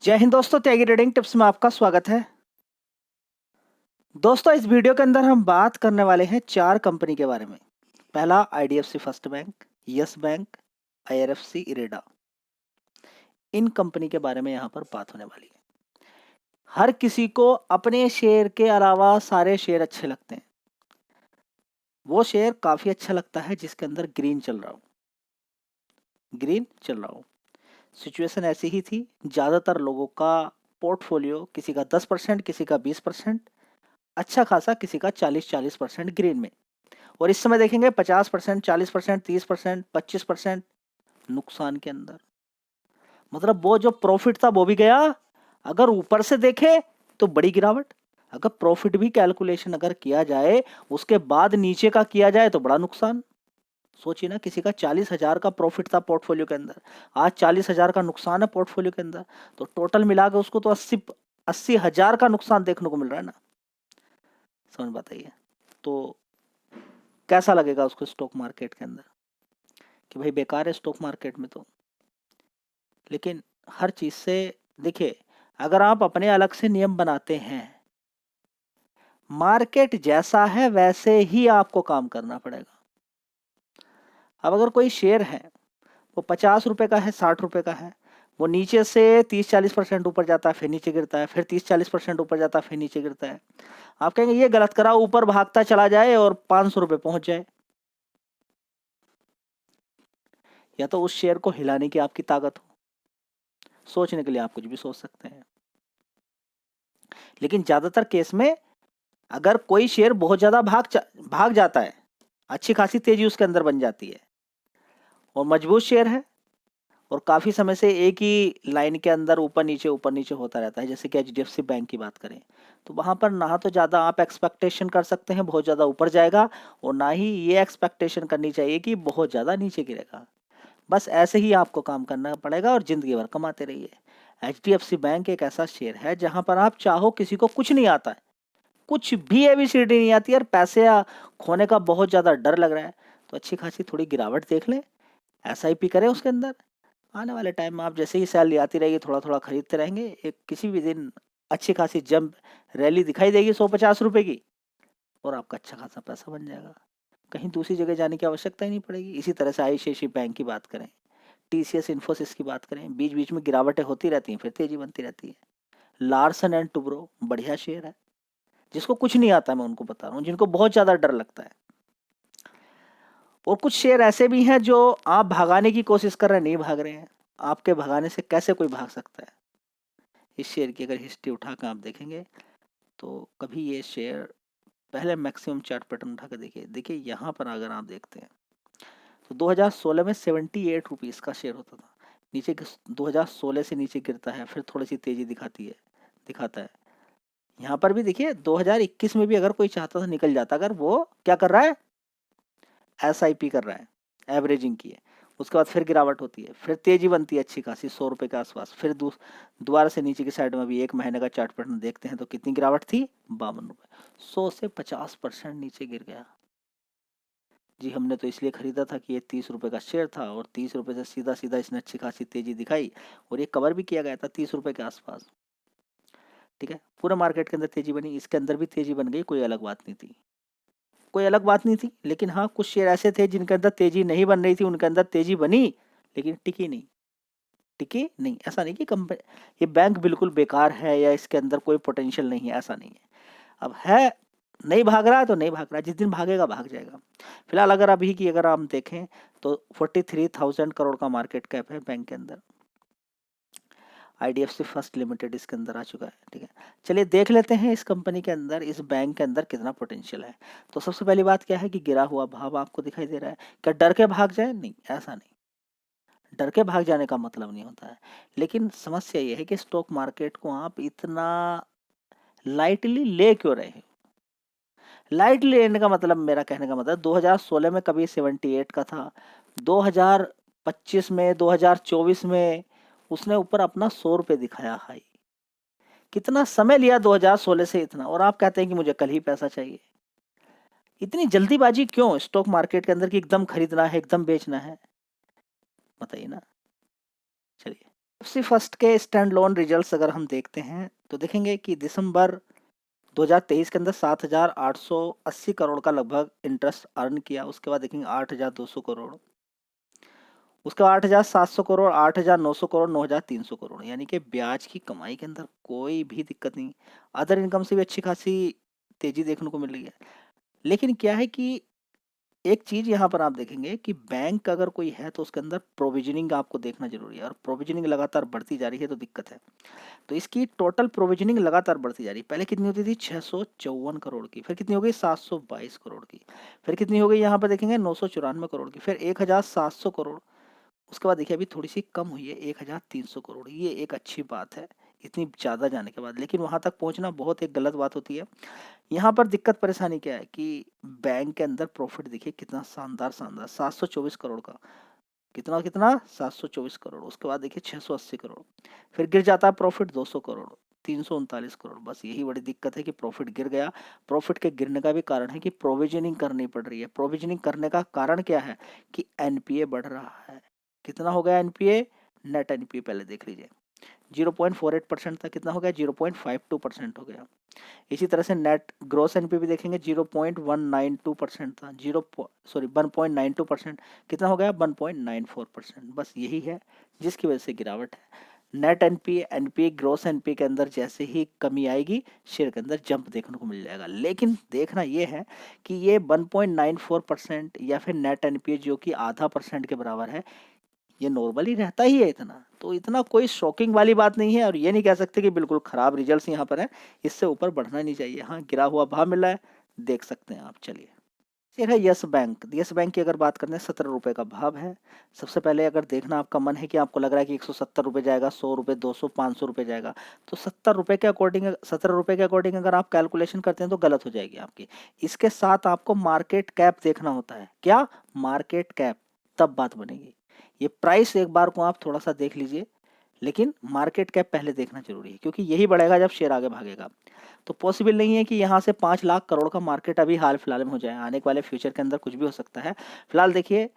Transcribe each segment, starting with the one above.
जय हिंद दोस्तों, त्यागी trading tips में आपका स्वागत है। दोस्तों, इस वीडियो के अंदर हम बात करने वाले हैं 4 कंपनी के बारे में। पहला IDFC first bank, yes bank, IRFC, IREDA. इन कंपनी के बारे में यहाँ पर बात होने वाली है। हर किसी को अपने शेयर के अलावा सारे शेयर अच्छे लगते हैं। वो शेयर काफी अच्छा लगता है जिसके अंदर ग्रीन चल रहा हो। सिचुएशन ऐसी ही थी। ज्यादातर लोगों का पोर्टफोलियो, किसी का 10%, किसी का 20%, अच्छा खासा किसी का 40% ग्रीन में। और इस समय देखेंगे 50%, 40%, 30%, 25% नुकसान के अंदर। मतलब वो जो प्रॉफिट था वो भी गया। अगर ऊपर से देखे तो बड़ी गिरावट। अगर प्रॉफिट भी कैलकुलेशन अगर किया जाए, उसके बाद नीचे का किया जाए तो बड़ा नुकसान। सोचिए ना, किसी का 40,000 का प्रॉफिट था पोर्टफोलियो के अंदर, आज 40,000 का नुकसान है पोर्टफोलियो के अंदर, तो टोटल मिला के उसको तो 80,000 का नुकसान देखने को मिल रहा है ना। समझ बताइए तो कैसा लगेगा उसको स्टॉक मार्केट के अंदर कि भाई बेकार है स्टॉक मार्केट में। तो लेकिन हर चीज से देखिए, अगर आप अपने अलग से नियम बनाते हैं, मार्केट जैसा है वैसे ही आपको काम करना पड़ेगा। अब अगर कोई शेयर है, वो 50 रुपए का है, 60 रुपए का है, वो नीचे से 30-40% ऊपर जाता है, फिर नीचे गिरता है, फिर 30-40% ऊपर जाता है, फिर नीचे गिरता है। आप कहेंगे ये गलत करा, ऊपर भागता चला जाए और 500 रुपए पहुंच जाए। या तो उस शेयर को हिलाने की आपकी ताकत हो, सोचने के लिए आप कुछ भी सोच सकते हैं। लेकिन ज्यादातर केस में अगर कोई शेयर बहुत ज्यादा भाग जाता है, अच्छी खासी तेजी उसके अंदर बन जाती है, और मजबूत शेयर है, और काफी समय से एक ही लाइन के अंदर ऊपर नीचे होता रहता है, जैसे कि एचडीएफसी बैंक की बात करें, तो वहां पर ना तो ज्यादा आप एक्सपेक्टेशन कर सकते हैं बहुत ज्यादा ऊपर जाएगा, और ना ही ये एक्सपेक्टेशन करनी चाहिए कि बहुत ज्यादा नीचे गिरेगा। बस ऐसे ही आपको काम करना पड़ेगा और जिंदगी भर कमाते रहिए। एचडीएफसी बैंक एक ऐसा शेयर है जहां पर आप चाहो, किसी को कुछ नहीं आता है, कुछ भी एबीसीडी नहीं आती है, और पैसे खोने का बहुत ज्यादा डर लग रहा है, तो अच्छी खासी थोड़ी गिरावट देख लें, एसआईपी करें उसके अंदर। आने वाले टाइम में आप जैसे ही सैलरी आती रहेगी, थोड़ा थोड़ा खरीदते रहेंगे, एक किसी भी दिन अच्छी खासी जंप रैली दिखाई देगी 150 रुपए की, और आपका अच्छा खासा पैसा बन जाएगा। कहीं दूसरी जगह जाने की आवश्यकता ही नहीं पड़ेगी। इसी तरह से आईसीआईसीआई बैंक की बात करें, टीसीएस, इन्फोसिस की बात करें, बीच बीच में गिरावटें होती रहती हैं, फिर तेजी बनती रहती है। लार्सन एंड टुब्रो बढ़िया शेयर है। जिसको कुछ नहीं आता, मैं उनको बता रहा हूँ, जिनको बहुत ज्यादा डर लगता है। और कुछ शेयर ऐसे भी हैं जो आप भगाने की कोशिश कर रहे हैं, नहीं भाग रहे हैं। आपके भगाने से कैसे कोई भाग सकता है। इस शेयर की अगर हिस्ट्री उठा कर आप देखेंगे तो कभी ये शेयर, पहले मैक्सिमम चार्ट पैटर्न उठा कर देखिए। देखिए यहाँ पर अगर आप देखते हैं तो 2016 में 78 रुपीज का शेयर होता था। नीचे 2016 से नीचे गिरता है, फिर थोड़ी सी तेजी दिखाता है। यहाँ पर भी देखिए 2021 में भी अगर कोई चाहता था निकल जाता, अगर वो क्या कर रहा है, एसआईपी कर रहा है, एवरेजिंग की है। उसके बाद फिर गिरावट होती है, फिर तेजी बनती है अच्छी खासी 100 रुपए के आसपास, फिर दोबारा से नीचे की साइड में भी एक महीने का चार्ट पैटर्न देखते हैं तो कितनी गिरावट थी, 52 रुपए। 100 से 50% नीचे गिर गया। जी, हमने तो इसलिए खरीदा था कि ये 30 रुपए का शेयर था, और 30 रुपए से सीधा सीधा इसने अच्छी खासी तेजी दिखाई, और ये कवर भी किया गया था 30 रुपए के आसपास। ठीक है, पूरा मार्केट के अंदर तेजी बनी, इसके अंदर भी तेजी बन गई, कोई अलग बात नहीं थी। लेकिन हाँ, कुछ शेयर ऐसे थे जिनके अंदर तेजी नहीं बन रही थी, उनके अंदर तेजी बनी लेकिन टिकी नहीं। ऐसा नहीं कि कंपनी, ये बैंक बिल्कुल बेकार है या इसके अंदर कोई पोटेंशियल नहीं है, ऐसा नहीं है। अब है, नहीं भाग रहा है तो नहीं भाग रहा है, जिस दिन भागेगा भाग जाएगा। फिलहाल अगर अभी की अगर हम देखें तो 43,000 करोड़ का मार्केट कैप है बैंक के अंदर। आईडीएफसी फर्स्ट लिमिटेड इसके अंदर आ चुका है। ठीक है, चलिए देख लेते हैं इस कंपनी के अंदर, इस बैंक के अंदर कितना पोटेंशियल है। तो सबसे पहली बात क्या है कि गिरा हुआ भाव आपको दिखाई दे रहा है। क्या डर के भाग जाए? नहीं, ऐसा नहीं, डर के भाग जाने का मतलब नहीं होता है। लेकिन समस्या यह है कि स्टॉक मार्केट को आप इतना लाइटली ले क्यों रहे हैं। लाइटली लेने का मतलब, मेरा कहने का मतलब, 2016 में कभी 78 का था, 2025 में, 2024 में उसने ऊपर अपना 100 रुपए दिखाया हाई। कितना समय लिया 2016 से इतना, और आप कहते हैं कि मुझे कल ही पैसा चाहिए। इतनी जल्दीबाजी क्यों स्टॉक मार्केट के अंदर कि एकदम खरीदना है, एकदम बेचना है, बताइए ना। चलिए। एफसी फर्स्ट के स्टैंड लोन रिजल्ट्स अगर हम देखते हैं तो देखेंगे कि दिसंबर 2023 के अंदर 7,880 करोड़ का लगभग इंटरेस्ट अर्न किया। उसके बाद देखेंगे 8,200 करोड़, उसके बाद 8,700 करोड़, 8,900 करोड़, 9,300 करोड़, यानी कि ब्याज की कमाई के अंदर कोई भी दिक्कत नहीं। अदर इनकम से भी अच्छी खासी तेजी देखने को मिल रही है। लेकिन क्या है कि एक चीज यहाँ पर आप देखेंगे कि बैंक अगर कोई है तो उसके अंदर प्रोविजनिंग आपको देखना जरूरी है, और प्रोविजनिंग लगातार बढ़ती जा रही है तो दिक्कत है। तो इसकी टोटल प्रोविजनिंग लगातार बढ़ती जा रही है। पहले कितनी होती थी? 654 करोड़ की, फिर कितनी हो गई? 722 करोड़ की, फिर कितनी हो गई यहाँ पर देखेंगे? 994 करोड़ की, फिर 1,700 करोड़। उसके बाद देखिए अभी थोड़ी सी कम हुई है, 1,300 करोड़। ये एक अच्छी बात है इतनी ज़्यादा जाने के बाद, लेकिन वहां तक पहुंचना बहुत एक गलत बात होती है। यहाँ पर दिक्कत परेशानी क्या है कि बैंक के अंदर प्रॉफिट देखिए कितना शानदार शानदार, 724 करोड़ का, कितना कितना 724 करोड़। उसके बाद देखिए 680 करोड़, फिर गिर जाता है प्रॉफिट 200 करोड़, 339 करोड़। बस यही बड़ी दिक्कत है कि प्रॉफिट गिर गया। प्रॉफिट के गिरने का भी कारण है कि प्रोविजनिंग करनी पड़ रही है। प्रोविजनिंग करने का कारण क्या है कि एनपीए बढ़ रहा है। कितना हो गया एनपीए? नेट एनपीए पहले देख लीजिए, 0.48% था, कितना हो गया? 0.52% हो गया। इसी तरह से नेट ग्रोस एनपीए भी देखेंगे, 0.192% था, 1.92%, कितना हो गया? 1.94%। बस यही है जिसकी वजह से गिरावट है। Net NPA, NPA, gross NPA के अंदर जैसे ही कमी आएगी शेयर के अंदर जंप देखने को मिल जाएगा। लेकिन देखना यह है कि ये 1.94% या फिर नेट एनपीए जो कि आधा % के बराबर है, ये नॉर्मली रहता ही है इतना, तो इतना कोई शॉकिंग वाली बात नहीं है। और ये नहीं कह सकते कि बिल्कुल खराब रिजल्ट्स यहाँ पर है, इससे ऊपर बढ़ना नहीं चाहिए। हाँ, गिरा हुआ भाव मिला है, देख सकते हैं आप। चलिए, फिर है यस बैंक। यस बैंक की अगर बात करते हैं, 17 रुपए का भाव है। सबसे पहले अगर देखना आपका मन है कि आपको लग रहा है कि 170 रुपए जाएगा, 100 रुपए, 200, 500 रुपए जाएगा, तो 70 रुपए के अकॉर्डिंग, 17 रुपए के अकॉर्डिंग अगर आप कैलकुलेशन करते हैं तो गलत हो जाएगी आपकी। इसके साथ आपको मार्केट कैप देखना होता है। क्या? मार्केट कैप, तब बात बनेगी। ये प्राइस एक बार को आप थोड़ा सा देख लीजिए, लेकिन मार्केट कैप पहले देखना जरूरी है, क्योंकि यही बढ़ेगा जब शेयर आगे भागेगा। तो पॉसिबल नहीं है कि यहाँ से 5 लाख करोड़ का मार्केट अभी हाल फिलहाल में हो जाए। आने वाले फ्यूचर के अंदर कुछ भी हो सकता है। फिलहाल देखिए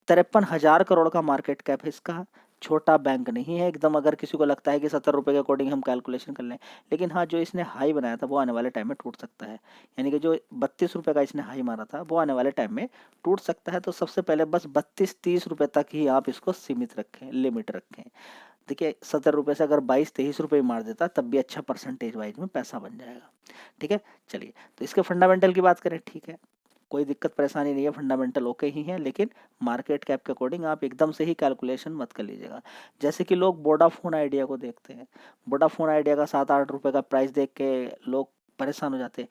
53,000 करोड़ का मार्केट कैप है इसका। छोटा बैंक नहीं है एकदम, अगर किसी को लगता है कि 70 रुपए के अकॉर्डिंग हम कैलकुलेशन कर लें। लेकिन हाँ, जो इसने हाई बनाया था वो आने वाले टाइम में टूट सकता है। यानी कि जो 32 रुपए का इसने हाई मारा था वो आने वाले टाइम में टूट सकता है। तो सबसे पहले बस 32-30 रुपए तक ही आप इसको सीमित रखें, लिमिट रखें। देखिए 70 रुपए से अगर 22-23 रुपए मार देता तब भी अच्छा परसेंटेज वाइज में पैसा बन जाएगा। ठीक है, चलिए, तो इसके फंडामेंटल की बात करें, ठीक है, कोई दिक्कत परेशानी नहीं है, फंडामेंटल ओके ही है। लेकिन मार्केट कैप के अकॉर्डिंग आप एकदम से ही कैलकुलेशन मत कर लीजिएगा। जैसे कि लोग वोडाफोन आइडिया को देखते हैं, वोडाफोन आइडिया का 7-8 रुपए का प्राइस देख के लोग परेशान हो जाते हैं।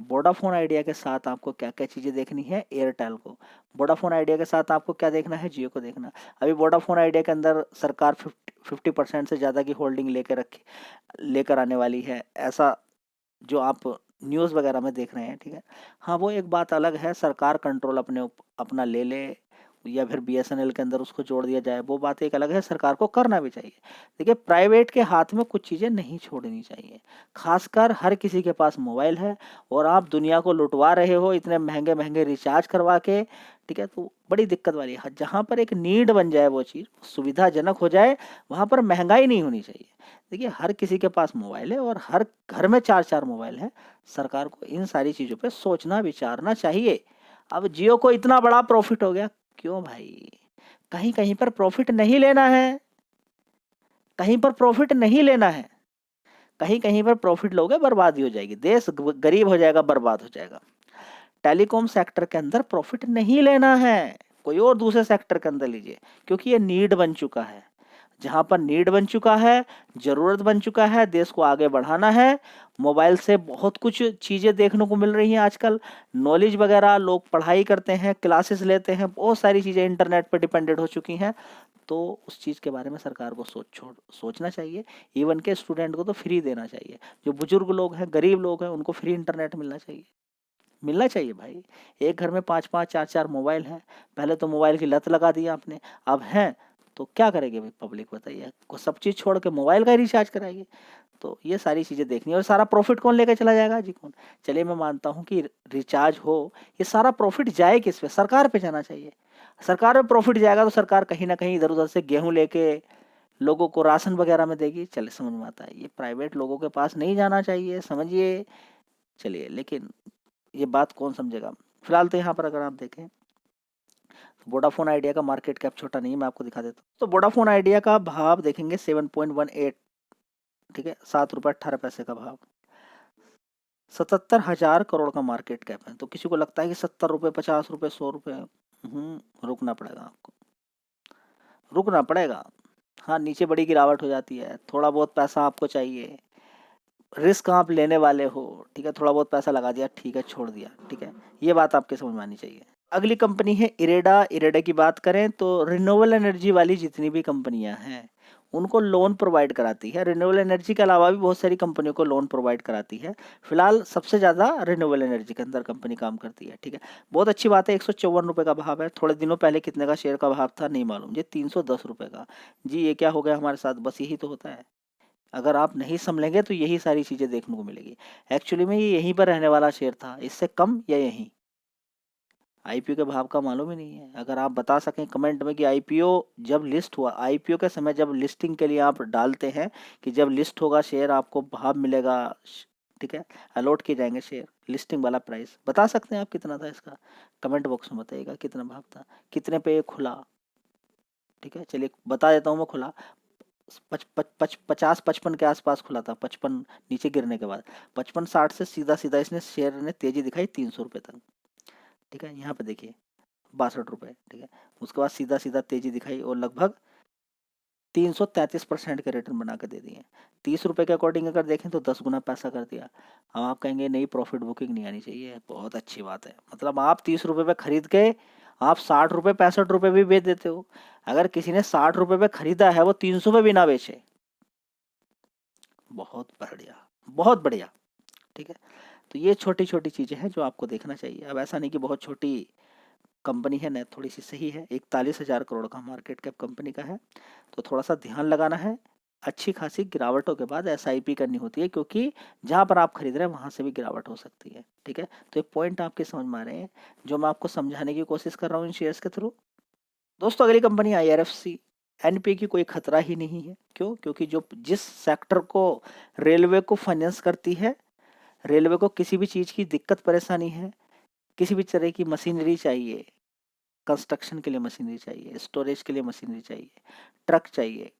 वोडाफोन आइडिया के साथ आपको क्या क्या चीज़ें देखनी है? एयरटेल को। वोडाफोन आइडिया के साथ आपको क्या देखना है? जियो को देखना। अभी वोडाफोन आइडिया के अंदर सरकार 50% से ज़्यादा की होल्डिंग लेकर आने वाली है, ऐसा जो आप न्यूज़ वगैरह में देख रहे हैं। ठीक है, हाँ, वो एक बात अलग है, सरकार कंट्रोल अपना ले ले या फिर बीएसएनएल के अंदर उसको जोड़ दिया जाए, वो बात एक अलग है, सरकार को करना भी चाहिए। देखिए, प्राइवेट के हाथ में कुछ चीज़ें नहीं छोड़नी चाहिए। खासकर हर किसी के पास मोबाइल है और आप दुनिया को लुटवा रहे हो इतने महंगे महंगे रिचार्ज करवा के। ठीक है, तो बड़ी दिक्कत वाली है। जहाँ पर एक नीड बन जाए, वो चीज़ सुविधाजनक हो जाए, वहाँ पर महंगाई नहीं होनी चाहिए। देखिए, हर किसी के पास मोबाइल है और हर घर में 4-4 मोबाइल है। सरकार को इन सारी चीज़ों पे सोचना विचारना चाहिए। अब जियो को इतना बड़ा प्रॉफिट हो गया, क्यों भाई? कहीं कहीं पर प्रॉफिट नहीं लेना है, कहीं पर प्रॉफिट नहीं लेना है। कहीं कहीं पर प्रॉफिट लोगे बर्बादी हो जाएगी, देश गरीब हो जाएगा, बर्बाद हो जाएगा। टेलीकॉम सेक्टर के अंदर प्रॉफिट नहीं लेना है, कोई और दूसरे सेक्टर के अंदर लीजिए, क्योंकि ये नीड बन चुका है। जहां पर नीड बन चुका है, जरूरत बन चुका है, देश को आगे बढ़ाना है। मोबाइल से बहुत कुछ चीजें देखने को मिल रही हैं आजकल, नॉलेज वगैरह, लोग पढ़ाई करते हैं, क्लासेस लेते हैं, बहुत सारी चीजें इंटरनेट पर डिपेंडेंट हो चुकी हैं। तो उस चीज़ के बारे में सरकार को सोचना चाहिए। इवन के स्टूडेंट को तो फ्री देना चाहिए। जो बुजुर्ग लोग हैं, गरीब लोग हैं, उनको फ्री इंटरनेट मिलना चाहिए, मिलना चाहिए भाई। एक घर में 5-5 4-4 मोबाइल हैं। पहले तो मोबाइल की लत लगा दी आपने, अब हैं तो क्या करेगी भाई पब्लिक, बताइए? को सब चीज़ छोड़ के मोबाइल का ही रिचार्ज कराएगी। तो ये सारी चीज़ें देखनी है। और सारा प्रॉफिट कौन लेकर चला जाएगा जी? कौन? चलिए, मैं मानता हूँ कि रिचार्ज हो, ये सारा प्रॉफिट जाए किस पे? सरकार पे जाना चाहिए। सरकार में प्रॉफिट जाएगा तो सरकार कहीं ना कहीं इधर उधर से गेहूं लेके लोगों को राशन वगैरह में देगी, चले समझ में आता है। ये प्राइवेट लोगों के पास नहीं जाना चाहिए, समझिए। चलिए, लेकिन ये बात कौन समझेगा। फिलहाल तो यहाँ पर अगर आप देखें तो वोडाफोन आइडिया का मार्केट कैप छोटा नहीं है, मैं आपको दिखा देता हूँ। तो वोडाफोन आइडिया का भाव देखेंगे 7.18, ठीक है, 7 रुपये 18 पैसे का भाव, 77,000 करोड़ का मार्केट कैप है। तो किसी को लगता है कि 70 रुपये 50 रुपये 100 रुपये, रुकना पड़ेगा आपको, रुकना पड़ेगा। हाँ, नीचे बड़ी गिरावट हो जाती है, थोड़ा बहुत पैसा आपको चाहिए, रिस्क आप लेने वाले हो, ठीक है, थोड़ा बहुत पैसा लगा दिया, ठीक है, छोड़ दिया, ठीक है, ये बात आपके समझ में आनी चाहिए। अगली कंपनी है इरेडा। इरेडा की बात करें तो रिन्यूएबल एनर्जी वाली जितनी भी कंपनियां हैं उनको लोन प्रोवाइड कराती है। रिन्यूएबल एनर्जी के अलावा भी बहुत सारी कंपनियों को लोन प्रोवाइड कराती है। फिलहाल सबसे ज़्यादा रिन्यूएबल एनर्जी के अंदर कंपनी काम करती है, ठीक है। बहुत अच्छी बात है। 154 रुपये का भाव है। थोड़े दिनों पहले कितने का शेयर का भाव था नहीं मालूम जी, 310 रुपये का। जी ये क्या हो गया हमारे साथ, बस यही तो होता है। अगर आप नहीं संभलेंगे तो यही सारी चीज़ें देखने को मिलेगी। एक्चुअली में ये यहीं पर रहने वाला शेयर था, इससे कम या यहीं। आईपीओ के भाव का मालूम ही नहीं है। अगर आप बता सकें कमेंट में कि आईपीओ जब लिस्ट हुआ, आईपीओ के समय जब लिस्टिंग के लिए आप डालते हैं कि जब लिस्ट होगा शेयर आपको भाव मिलेगा, ठीक है, अलॉट किए जाएंगे शेयर, लिस्टिंग वाला प्राइस बता सकते हैं आप कितना था इसका? कमेंट बॉक्स में बताइएगा कितना भाव था, कितने पे ये खुला, ठीक है। चलिए बता देता हूँ मैं, खुला 50-55 के आसपास खुला था। 55 नीचे गिरने के बाद 55-60 से सीधा सीधा इसने शेयर ने तेजी दिखाई 300 रुपये तक, ठीक है। यहाँ पे देखिए 62 रुपये, ठीक है। उसके बाद सीधा सीधा तेजी दिखाई और लगभग 333% के रिटर्न बना कर दे दिए। 30 रुपये के अकॉर्डिंग अगर देखें तो 10 गुना पैसा कर दिया। अब आप कहेंगे नहीं, प्रॉफिट बुकिंग नहीं आनी चाहिए, बहुत अच्छी बात है। मतलब आप 30 रुपये पे खरीद के आप 60 रुपये 65 रुपये भी बेच देते हो। अगर किसी ने 60 रुपये पे खरीदा है वो 300 पे भी ना बेचे, बहुत बढ़िया, बहुत बढ़िया, ठीक है। तो ये छोटी छोटी चीजें हैं जो आपको देखना चाहिए। अब ऐसा नहीं कि बहुत छोटी कंपनी है ना, थोड़ी सी सही है। 41,000 करोड़ का मार्केट कैप कंपनी का है, तो थोड़ा सा ध्यान लगाना है। अच्छी खासी गिरावटों के बाद एसआईपी करनी होती है, क्योंकि जहां पर आप खरीद रहे हैं वहां से भी गिरावट हो सकती है, ठीक है। तो ये पॉइंट आपके समझ में आ रहे हैं जो मैं आपको समझाने की कोशिश कर रहा हूँ इन शेयर्स के थ्रू। दोस्तों अगली कंपनी आईआरएफसी। एनपीए की कोई खतरा ही नहीं है। क्यों? क्योंकि जो जिस सेक्टर को रेलवे को फाइनेंस करती है, रेलवे को किसी भी चीज की दिक्कत परेशानी है, किसी भी तरह की मशीनरी चाहिए, कंस्ट्रक्शन के लिए मशीनरी चाहिए, स्टोरेज के लिए मशीनरी चाहिए, ट्रक चाहिए,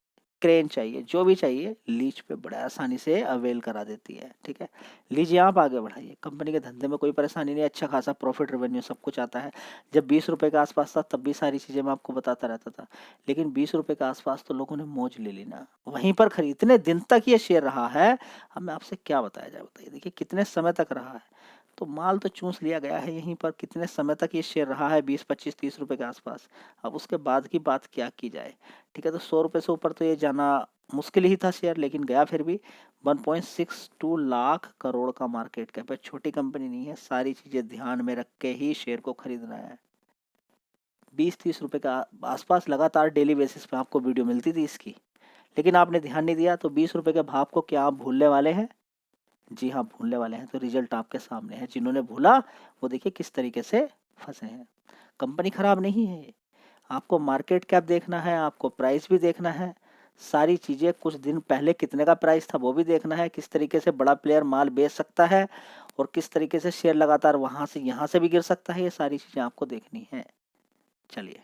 क्रेन चाहिए, जो भी चाहिए लीज पे बड़े आसानी से अवेल करा देती है, ठीक है। लीजिए आप आगे बढ़ाइए। कंपनी के धंधे में कोई परेशानी नहीं, अच्छा खासा प्रॉफिट रेवेन्यू सब कुछ आता है। जब 20 रुपये के आसपास था तब भी सारी चीज़ें मैं आपको बताता रहता था, लेकिन 20 रुपये के आसपास तो लोगों ने मौज ले ली ना, वहीं पर खरीद। इतने दिन तक ये शेयर रहा है, अब मैं आपसे क्या बताया जाए, बताइए। देखिए कितने समय तक रहा है, तो माल तो चूस लिया गया है यहीं पर। कितने समय तक ये शेयर रहा है, 20-25-30 रुपए के आसपास। अब उसके बाद की बात क्या की जाए, ठीक है। तो 100 रुपये से ऊपर तो ये जाना मुश्किल ही था शेयर, लेकिन गया फिर भी। 1.62 लाख करोड़ का मार्केट कैप है, छोटी कंपनी नहीं है। सारी चीजें ध्यान में रख के ही शेयर को खरीदना है। 20-30 रुपए का आसपास लगातार डेली बेसिस पे आपको वीडियो मिलती थी इसकी, लेकिन आपने ध्यान नहीं दिया। तो 20 रुपए के भाव को क्या आप भूलने वाले हैं? जी हाँ, भूलने वाले हैं। तो रिजल्ट आपके सामने है। जिन्होंने भूला वो देखिए किस तरीके से फंसे हैं। कंपनी खराब नहीं है, आपको मार्केट कैप देखना है, आपको प्राइस भी देखना है, सारी चीजें। कुछ दिन पहले कितने का प्राइस था वो भी देखना है, किस तरीके से बड़ा प्लेयर माल बेच सकता है और किस तरीके से शेयर लगातार वहां से यहाँ से भी गिर सकता है। ये सारी चीजें आपको देखनी है। चलिए।